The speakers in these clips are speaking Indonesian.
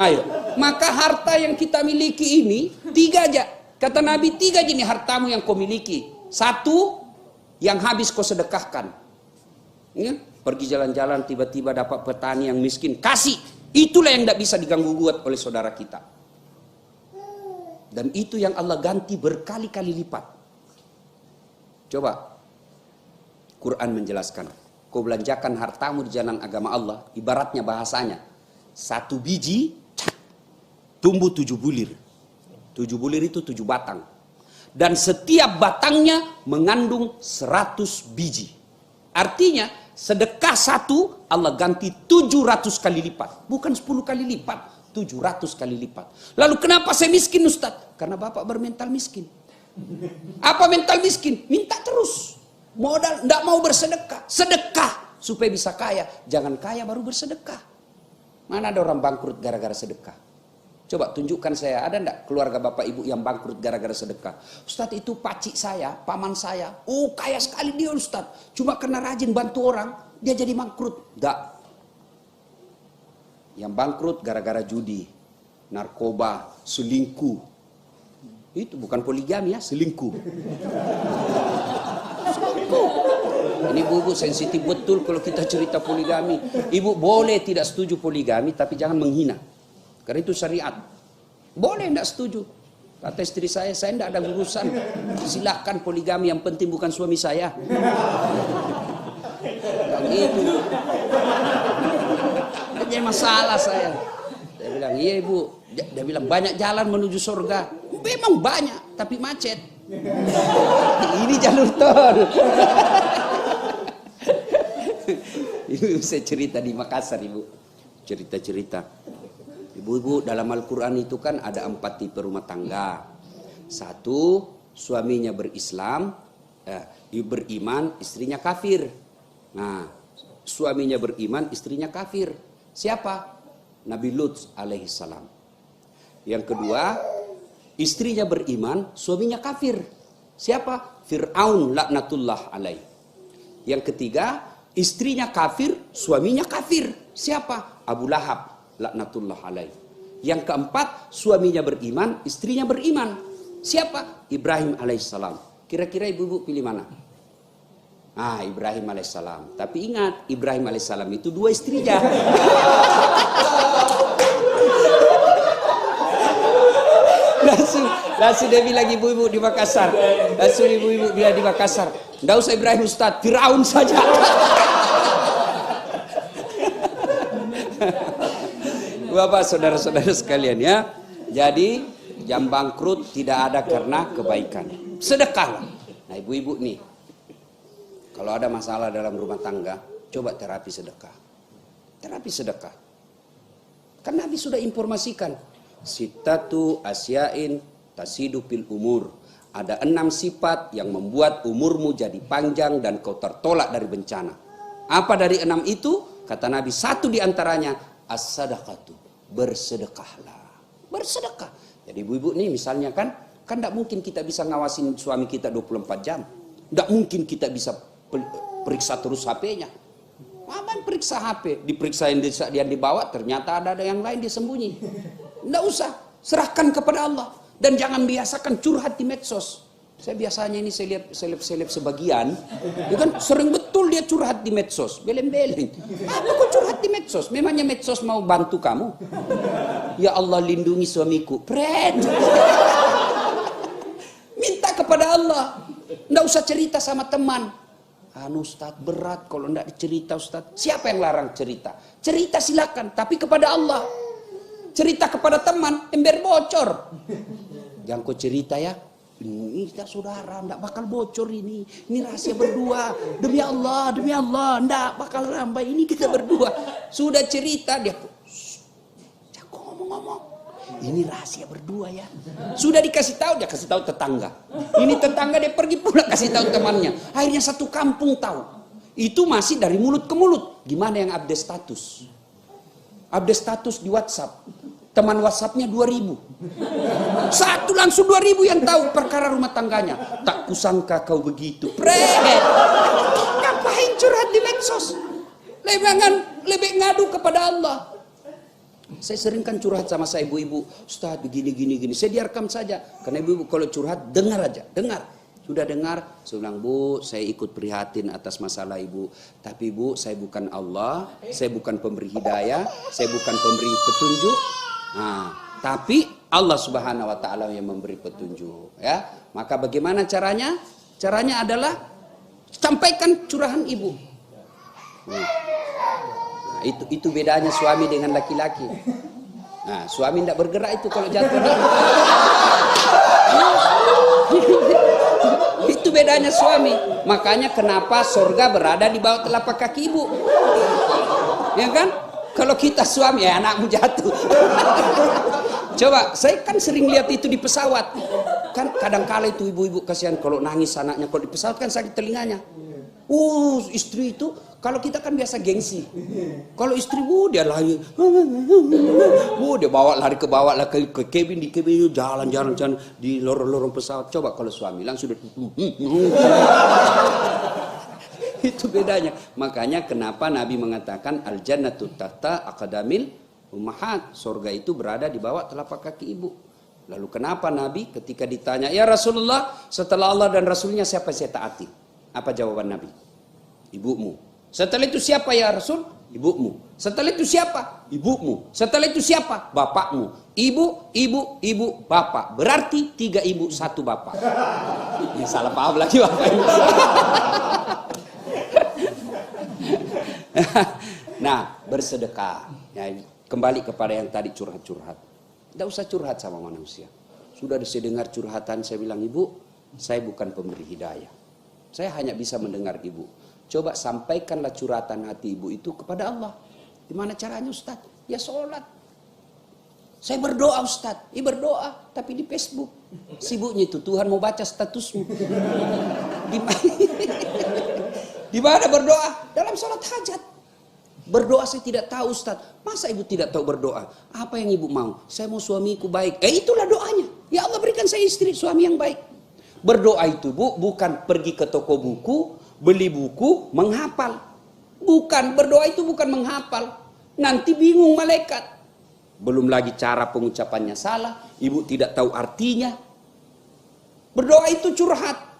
Ayo, maka harta yang kita miliki ini 3 aja. Kata Nabi 3 jenis hartamu yang kau miliki. 1, yang habis kau sedekahkan. Ya? Pergi jalan-jalan tiba-tiba dapat petani yang miskin, kasih. Itulah yang tidak bisa diganggu gugat oleh saudara kita. Dan itu yang Allah ganti berkali-kali lipat. Coba, Quran menjelaskan. Kau belanjakan hartamu di jalan agama Allah, ibaratnya bahasanya. 1 biji, tumbuh 7 bulir. 7 bulir itu 7 batang. Dan setiap batangnya mengandung 100 biji. Artinya, sedekah 1, Allah ganti 700 kali lipat. Bukan 10 kali lipat. 700 kali lipat. Lalu kenapa saya miskin, Ustaz? Karena Bapak bermental miskin. Apa mental miskin? Minta terus. Modal, tidak mau bersedekah. Sedekah supaya bisa kaya. Jangan kaya baru bersedekah. Mana ada orang bangkrut gara-gara sedekah? Coba tunjukkan saya, ada enggak keluarga Bapak Ibu yang bangkrut gara-gara sedekah? Ustaz, itu pacik saya, paman saya. Oh, kaya sekali dia, Ustaz. Cuma karena rajin bantu orang, dia jadi bangkrut. Enggak. Yang bangkrut gara-gara judi, narkoba, selingkuh. Itu bukan poligami ya, selingkuh. Selingkuh. Ini ibu sensitif betul kalau kita cerita poligami. Ibu boleh tidak setuju poligami, tapi jangan menghina. Karena itu syariat. Boleh tidak setuju. Kata istri saya tidak ada urusan. Silahkan poligami, yang penting bukan suami saya. Yang itu. Jadi masalah saya. Saya bilang, iya ibu. Dia bilang, banyak jalan menuju surga. Memang banyak, tapi macet. Ini jalur tol. Ibu saya cerita di Makassar, ibu. Cerita-cerita. Ibu-ibu, dalam Al-Quran itu kan ada 4 tipe rumah tangga. 1, suaminya berislam, beriman, istrinya kafir. Nah, suaminya beriman, istrinya kafir. Siapa? Nabi Lut alaihissalam. Yang kedua, istrinya beriman, suaminya kafir. Siapa? Fir'aun laknatullah alaih. Yang ketiga, istrinya kafir, suaminya kafir. Siapa? Abu Lahab laknatullah alaih. Yang keempat, suaminya beriman, istrinya beriman. Siapa? Ibrahim alaihissalam. Kira-kira ibu-ibu pilih mana? Ibrahim alaihissalam. Tapi ingat, Ibrahim alaihissalam itu 2 istrinya. Langsung dia bilang ibu-ibu di Makassar. Langsung ibu-ibu dia di Makassar. Nggak usah Ibrahim Ustaz, Firaun saja. Bapak, saudara-saudara sekalian ya. Jadi yang bangkrut tidak ada karena kebaikan. Sedekah. Nah ibu-ibu nih, kalau ada masalah dalam rumah tangga, coba terapi sedekah. Terapi sedekah. Kan Nabi sudah informasikan. Sittatu asyain tasidu fil umur. Ada 6 sifat yang membuat umurmu jadi panjang dan kau tertolak dari bencana. Apa dari 6 itu? Kata Nabi, 1 diantaranya as-sadaqatu. Bersedekahlah. Bersedekah. Jadi ibu-ibu nih misalnya kan tidak mungkin kita bisa ngawasin suami kita 24 jam. Tidak mungkin kita bisa periksa terus HP-nya. Aman periksa HP, diperiksa yang dibawa, ternyata ada yang lain dia sembunyi. Tidak usah, serahkan kepada Allah. Dan jangan biasakan curhat di medsos. Saya biasanya ini saya lihat seleb-seleb sebagian, ya kan sering betul dia curhat di medsos, beleng-beleng. Apa kok curhat di medsos? Memangnya medsos mau bantu kamu? Ya Allah lindungi suamiku. Pret. Minta kepada Allah. Nggak usah cerita sama teman. Ustaz berat kalau nggak dicerita Ustaz. Siapa yang larang cerita? Cerita silakan, tapi kepada Allah. Cerita kepada teman, ember bocor. Jangan kau cerita ya. Ini kita saudara, enggak bakal bocor ini. Ini rahasia berdua. Demi Allah, enggak bakal rambai. Ini kita berdua. Sudah cerita dia. Jangan ngomong-ngomong. Ini rahasia berdua ya. Sudah dikasih tahu, dia kasih tahu tetangga. Ini tetangga dia pergi pula kasih tahu temannya. Akhirnya satu kampung tahu. Itu masih dari mulut ke mulut. Gimana yang update status? Update status di WhatsApp. Teman WhatsAppnya 2000. Satu langsung 2000 yang tahu perkara rumah tangganya. Tak kusangka kau begitu. Ngapain curhat di medsos? Lebih ngadu kepada Allah. Saya sering kan curhat sama saya ibu-ibu, Ustaz begini. Saya direkam saja. Karena ibu-ibu kalau curhat, dengar aja, dengar. Sudah dengar, saya bilang, Bu, saya ikut prihatin atas masalah ibu. Tapi Bu, saya bukan Allah, saya bukan pemberi hidayah, saya bukan pemberi petunjuk. Nah, tapi Allah Subhanahu wa taala yang memberi petunjuk, ya. Maka bagaimana caranya? Caranya adalah sampaikan curahan ibu. Nah, itu bedanya suami dengan laki-laki. Nah, suami tidak bergerak itu kalau jatuh. Itu bedanya suami. Makanya kenapa surga berada di bawah telapak kaki ibu. Ya kan? Kalau kita suami, ya anakmu jatuh. Coba, saya kan sering lihat itu di pesawat. Kan kadang-kala itu ibu-ibu kasihan kalau nangis anaknya. Kalau di pesawat kan sakit telinganya. Istri itu, kalau kita kan biasa gengsi. Kalau istri, dia lari. Dia bawa lari ke bawah lah ke cabin, di cabin jalan di lorong-lorong pesawat. Coba kalau suami langsung itu bedanya. Makanya kenapa Nabi mengatakan al-jannatu tahta aqdamil ummahat. Surga itu berada di bawah telapak kaki ibu. Lalu kenapa Nabi ketika ditanya, "Ya Rasulullah, setelah Allah dan Rasulnya siapa yang saya taati?" Apa jawaban Nabi? Ibumu. Setelah itu siapa ya Rasul? Ibumu. Setelah itu siapa? Ibumu. Setelah itu siapa? Bapakmu. Ibu, bapak. Berarti 3 ibu, 1 bapak. Ya salah paham lagi bapak. Nah, bersedekah. Ya, kembali kepada yang tadi curhat-curhat. Tidak usah curhat sama manusia. Sudah saya dengar curhatan, saya bilang, Ibu, saya bukan pemberi hidayah. Saya hanya bisa mendengar ibu. Coba sampaikanlah curhatan hati ibu itu kepada Allah. Gimana caranya Ustaz? Ya sholat. Saya berdoa Ustaz. Berdoa tapi di Facebook. Sibuknya itu Tuhan mau baca statusmu. Di mana berdoa? Dalam sholat hajat. Berdoa saya tidak tahu Ustaz. Masa ibu tidak tahu berdoa? Apa yang ibu mau? Saya mau suamiku baik. Itulah doanya. Ya Allah berikan saya istri suami yang baik. Berdoa itu Bu, bukan pergi ke toko buku, beli buku, menghafal. Bukan, berdoa itu bukan menghafal. Nanti bingung malaikat. Belum lagi cara pengucapannya salah, ibu tidak tahu artinya. Berdoa itu curhat.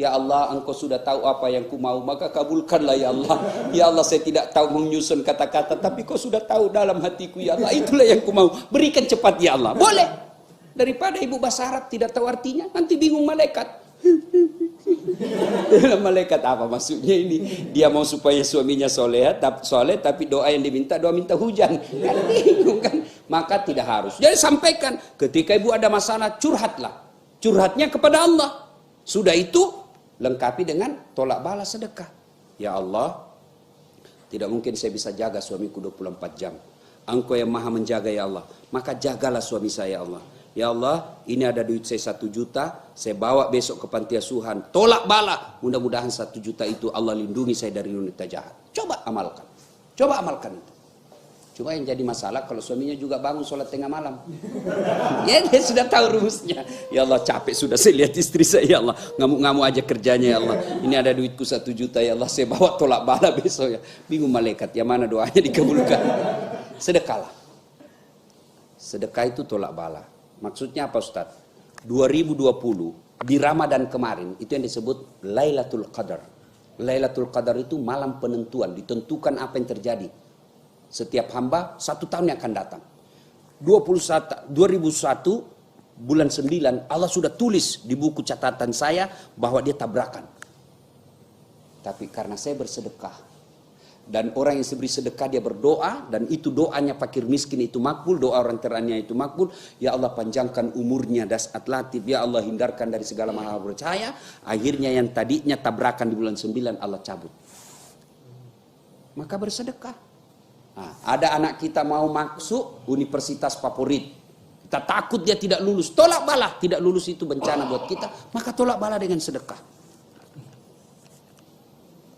Ya Allah, Engkau sudah tahu apa yang ku mau, maka kabulkanlah ya Allah. Ya Allah, saya tidak tahu menyusun kata-kata, tapi Kau sudah tahu dalam hatiku ya Allah. Itulah yang ku mau, berikan cepat ya Allah. Boleh. Daripada ibu bahasa Arab tidak tahu artinya, nanti bingung malaikat. Malaikat apa maksudnya ini? Dia mau supaya suaminya soleh tapi doa yang diminta, doa minta hujan. Kan bingung kan? Maka tidak harus. Jadi sampaikan, ketika ibu ada masalah, curhatlah. Curhatnya kepada Allah. Sudah itu, lengkapi dengan tolak balas sedekah. Ya Allah, tidak mungkin saya bisa jaga suamiku 24 jam. Engkau yang maha menjaga ya Allah. Maka jagalah suami saya ya Allah. Ya Allah, ini ada duit saya 1 juta, saya bawa besok ke panti asuhan, tolak bala. Mudah-mudahan 1 juta itu Allah lindungi saya dari wanita jahat. Coba amalkan. Coba amalkan itu. Cuma yang jadi masalah kalau suaminya juga bangun sholat tengah malam. Ya dia sudah tahu rumusnya. Ya Allah capek sudah saya lihat istri saya ya Allah. Ngamuk-ngamuk aja kerjanya ya Allah. Ini ada duitku 1 juta ya Allah, saya bawa tolak bala besok ya. Bingung malaikat, yang mana doanya dikabulkan. Sedekahlah. Sedekah itu tolak bala. Maksudnya apa Ustaz? 2020 di Ramadan kemarin itu yang disebut Lailatul Qadar. Lailatul Qadar itu malam penentuan, ditentukan apa yang terjadi. Setiap hamba 1 tahun yang akan datang. 2001 bulan 9 Allah sudah tulis di buku catatan saya bahwa dia tabrakan. Tapi karena saya bersedekah dan orang yang beri sedekah dia berdoa, dan itu doanya fakir miskin itu makbul, doa orang terannya itu makbul. Ya Allah panjangkan umurnya dasat latif, ya Allah hindarkan dari segala maha percaya. Akhirnya yang tadinya tabrakan di bulan 9 Allah cabut. Maka bersedekah. Nah, ada anak kita mau masuk universitas favorit, kita takut dia tidak lulus, tolak bala. Tidak lulus itu bencana buat kita, maka tolak bala dengan sedekah.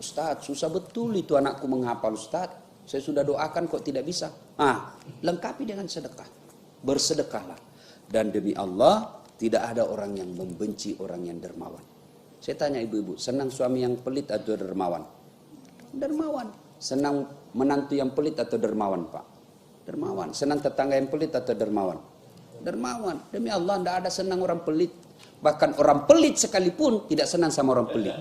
Ustaz, susah betul itu anakku menghafal Ustaz. Saya sudah doakan kok tidak bisa. Lengkapi dengan sedekah. Bersedekahlah. Dan demi Allah, tidak ada orang yang membenci orang yang dermawan. Saya tanya ibu-ibu, senang suami yang pelit atau dermawan? Dermawan. Senang menantu yang pelit atau dermawan Pak? Dermawan. Senang tetangga yang pelit atau dermawan? Dermawan. Demi Allah, tidak ada senang orang pelit. Bahkan orang pelit sekalipun tidak senang sama orang pelit.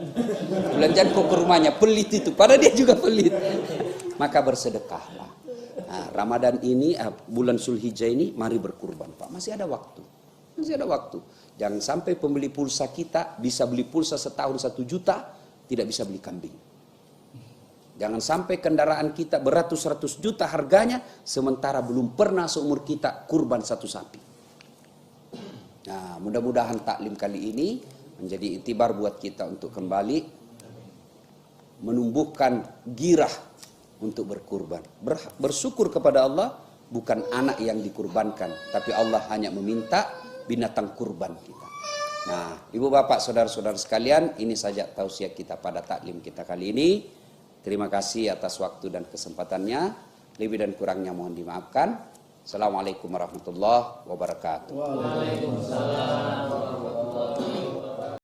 Belanjaan kok ke rumahnya, pelit itu. Padahal dia juga pelit. Maka bersedekahlah. Nah, Ramadan ini, bulan Zulhijjah ini, mari berkurban, Pak. Masih ada waktu. Masih ada waktu. Jangan sampai pembeli pulsa kita bisa beli pulsa setahun 1 juta, tidak bisa beli kambing. Jangan sampai kendaraan kita beratus-ratus juta harganya, sementara belum pernah seumur kita kurban 1 sapi. Nah, mudah-mudahan taklim kali ini menjadi itibar buat kita untuk kembali menumbuhkan girah untuk berkurban. Bersyukur kepada Allah, bukan anak yang dikurbankan, tapi Allah hanya meminta binatang kurban kita. Nah, ibu bapak, saudara-saudara sekalian, ini saja tausiah kita pada taklim kita kali ini. Terima kasih atas waktu dan kesempatannya. Lebih dan kurangnya mohon dimaafkan. Assalamualaikum warahmatullahi wabarakatuh. Waalaikumsalam.